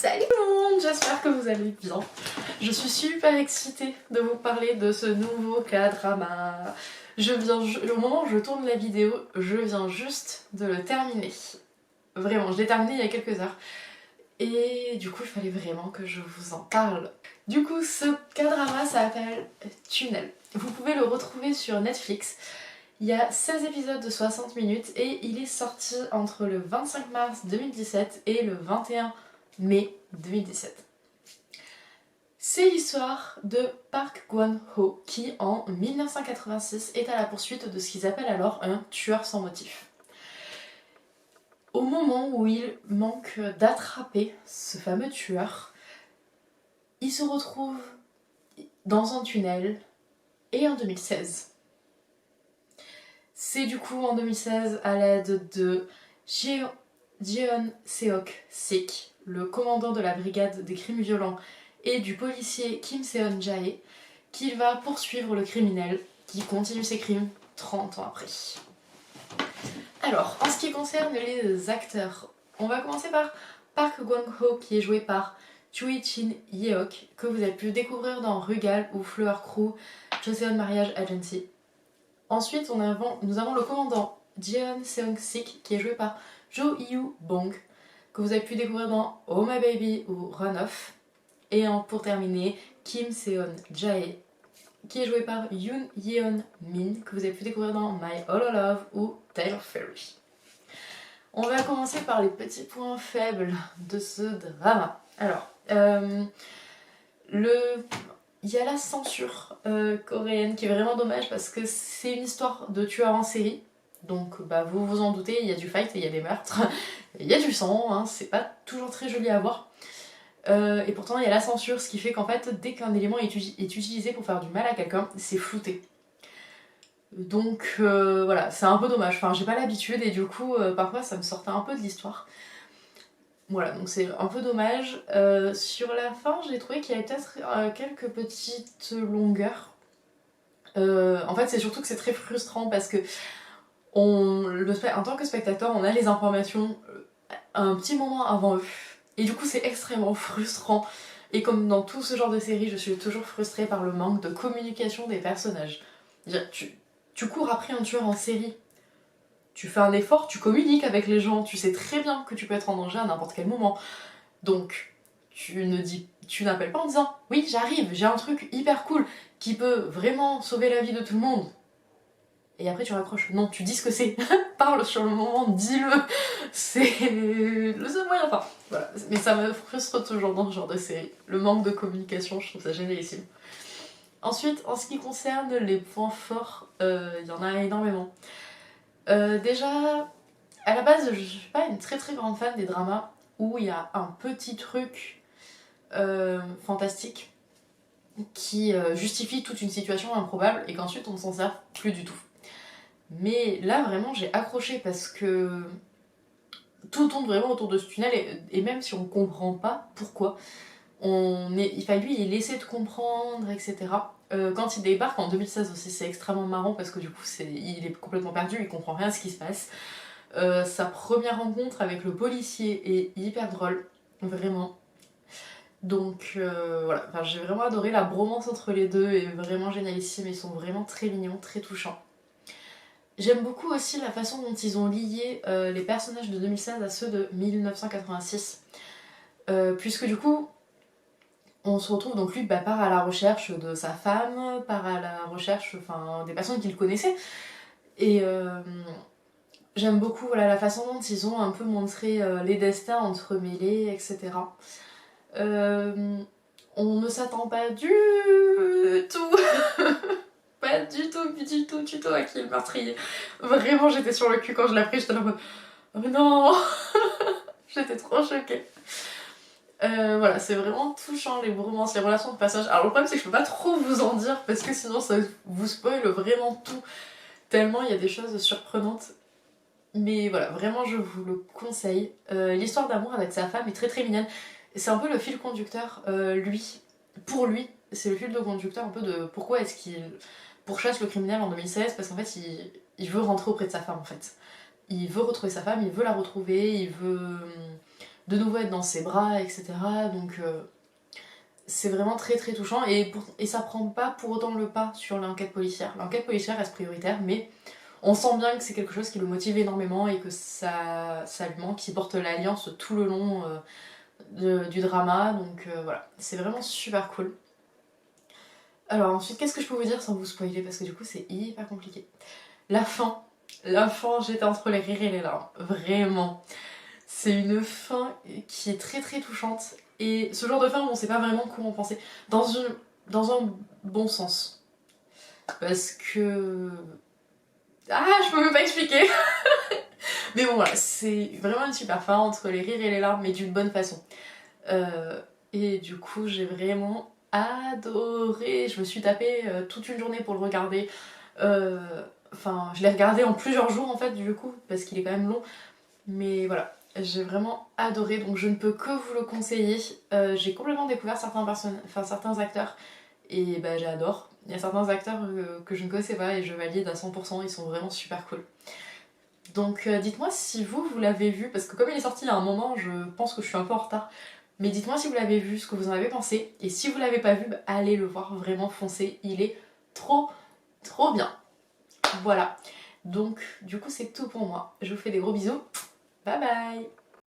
Salut tout le monde, j'espère que vous allez bien. Je suis super excitée de vous parler de ce nouveau K-drama. Au moment où je tourne la vidéo, je viens juste de le terminer. Vraiment, je l'ai terminé il y a quelques heures. Et du coup, il fallait vraiment que je vous en parle. Du coup, ce K-drama s'appelle Tunnel. Vous pouvez le retrouver sur Netflix. Il y a 16 épisodes de 60 minutes et il est sorti entre le 25 mars 2017 et le 21 mai 2017. C'est l'histoire de Park Gwon-ho qui, en 1986, est à la poursuite de ce qu'ils appellent alors un tueur sans motif. Au moment où il manque d'attraper ce fameux tueur, il se retrouve dans un tunnel et en 2016. C'est du coup en 2016 à l'aide de Jeon Seok-sik, le commandant de la brigade des crimes violents, et du policier Kim Seon-jae, qu'il va poursuivre le criminel qui continue ses crimes 30 ans après. Alors, en ce qui concerne les acteurs, on va commencer par Park Gwon-ho qui est joué par Choi Shin-yeok, que vous avez pu découvrir dans Rugal ou Flower Crew, Joseon Marriage Agency. Ensuite, nous avons le commandant Jeon Seong-sik qui est joué par Jo Yoo-bong, que vous avez pu découvrir dans Oh My Baby ou Run Off. Et pour terminer, Kim Seon-jae qui est joué par Yoon Yeon-min, que vous avez pu découvrir dans My All Love ou Taylor Fairy. On va commencer par les petits points faibles de ce drama. Alors, il y a la censure coréenne qui est vraiment dommage parce que c'est une histoire de tueur en série. Donc vous vous en doutez, il y a du fight et il y a des meurtres. Il y a du sang, hein, c'est pas toujours très joli à voir. Et pourtant il y a la censure, ce qui fait qu'en fait dès qu'un élément est utilisé pour faire du mal à quelqu'un, c'est flouté. Donc voilà, c'est un peu dommage. Enfin, j'ai pas l'habitude et du coup parfois ça me sortait un peu de l'histoire. Voilà, donc c'est un peu dommage. Sur la fin, j'ai trouvé qu'il y avait peut-être quelques petites longueurs. En fait, c'est surtout que c'est très frustrant parce que en tant que spectateur, on a les informations un petit moment avant eux. Et du coup, c'est extrêmement frustrant. Et comme dans tout ce genre de série, je suis toujours frustrée par le manque de communication des personnages. Tu cours après un tueur en série. Tu fais un effort, tu communiques avec les gens, tu sais très bien que tu peux être en danger à n'importe quel moment. Donc, tu n'appelles pas en disant « Oui, j'arrive, j'ai un truc hyper cool qui peut vraiment sauver la vie de tout le monde. » Et après tu raccroches. Non, tu dis ce que c'est. Parle sur le moment, dis-le. C'est le seul moyen. Enfin, voilà. Mais ça me frustre toujours dans ce genre de série. Le manque de communication, je trouve ça génialissime. Ensuite, en ce qui concerne les points forts, il y en a énormément. Déjà, à la base, je suis pas une très très grande fan des dramas où il y a un petit truc fantastique qui justifie toute une situation improbable et qu'ensuite on ne s'en sert plus du tout. Mais là, vraiment, j'ai accroché parce que tout tourne vraiment autour de ce tunnel et même si on comprend pas pourquoi, lui, il essaie de comprendre, etc. Quand il débarque en 2016 aussi, c'est extrêmement marrant parce que du coup, il est complètement perdu, il comprend rien à ce qui se passe. Sa première rencontre avec le policier est hyper drôle, vraiment. Donc voilà, j'ai vraiment adoré la bromance entre les deux, est vraiment génialissime, ils sont vraiment très mignons, très touchants. J'aime beaucoup aussi la façon dont ils ont lié les personnages de 2016 à ceux de 1986. Puisque du coup, on se retrouve donc lui part à la recherche de sa femme, part à la recherche des personnes qu'il connaissait. Et j'aime beaucoup la façon dont ils ont un peu montré les destins entremêlés, etc. On ne s'attend pas du tout pas du tout à qui est le meurtrier. Vraiment, j'étais sur le cul quand je l'ai pris, j'étais là en mode oh mais non. J'étais trop choquée. Voilà, c'est vraiment touchant, les bromances, les relations de passage. Alors le problème c'est que je peux pas trop vous en dire parce que sinon ça vous spoil vraiment tout, tellement il y a des choses surprenantes. Mais voilà, vraiment je vous le conseille. L'histoire d'amour avec sa femme est très très mignonne. C'est un peu le fil conducteur, pour lui, c'est le fil de conducteur un peu de pourquoi est-ce qu'il pourchasse le criminel en 2016, parce qu'en fait il veut rentrer auprès de sa femme en fait. Il veut retrouver sa femme, il veut la retrouver, il veut de nouveau être dans ses bras, etc. Donc c'est vraiment très très touchant et ça prend pas pour autant le pas sur l'enquête policière. L'enquête policière reste prioritaire, mais on sent bien que c'est quelque chose qui le motive énormément et que ça lui manque, qu'il porte l'alliance tout le long du drama, donc voilà, c'est vraiment super cool. Alors ensuite, qu'est-ce que je peux vous dire sans vous spoiler, parce que du coup c'est hyper compliqué. La fin, j'étais entre les rires et les larmes, vraiment. C'est une fin qui est très très touchante, et ce genre de fin, on sait pas vraiment comment penser, dans un bon sens. Parce que... Ah, je peux même pas expliquer. Mais bon voilà, c'est vraiment une super fin entre les rires et les larmes, mais d'une bonne façon. Et du coup, j'ai vraiment adoré. Je me suis tapé toute une journée pour le regarder. Enfin, je l'ai regardé en plusieurs jours en fait, du coup, parce qu'il est quand même long. Mais voilà, j'ai vraiment adoré, donc je ne peux que vous le conseiller. J'ai complètement découvert certains acteurs et bah j'adore. Il y a certains acteurs que je ne connaissais pas et je valide à 100%, ils sont vraiment super cool. Donc dites-moi si vous l'avez vu, parce que comme il est sorti il y a un moment, je pense que je suis un peu en retard. Mais dites-moi si vous l'avez vu, ce que vous en avez pensé. Et si vous l'avez pas vu, bah, allez le voir, vraiment foncez. Il est trop, trop bien. Voilà. Donc du coup c'est tout pour moi. Je vous fais des gros bisous. Bye bye.